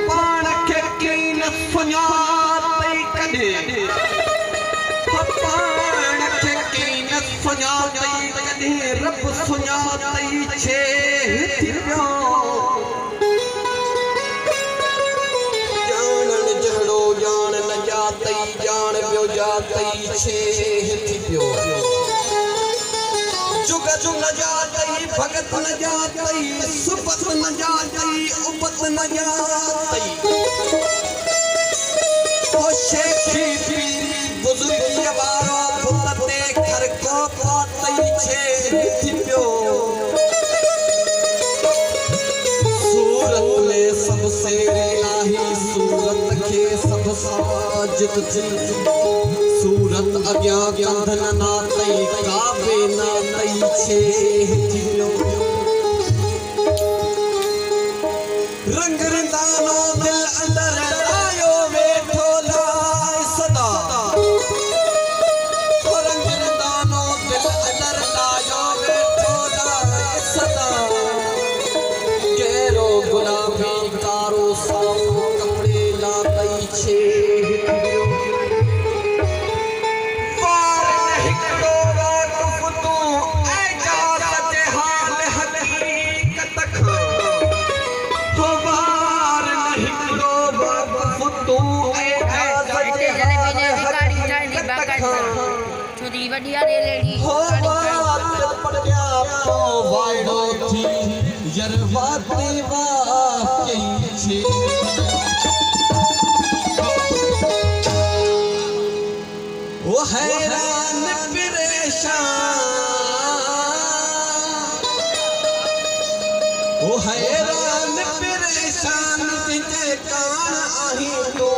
पाण खे कई न सुञातई कॾहिं पाण खे कई न सुञातई कॾहिं रब सुञातई छे हिते पियो ॼाणण जहिड़ो ॼाण न ॼातई ॼाण ॿियो ॼातई छे हिते पियो जुग जुग न जातई भगत न जातई सुबत न जातई उबत न जातई ओ शेखी पीरी बुजुर्गी वारो भुतते घर को पातई छे पियो सूरत में सब सेरे आही सूरत के सब साजिद थी सूरत अग्या कंधन नातई काबे नातई छे हितियो रंग रंदानो दिल अंदर आयो वेठो लाए सदा रंग रंदानो दिल अंदर आयो वेठो लाए सदा केरो गुलाबी कारो साओ कपड़े लातई छे हितियो छोरी बढ़िया ले लेनी हो बात पड़ गया तो वायडो थी यरवाती वाकई छे ओ हैरान परेशान ओ हैरान परेशान जिते कान आही तो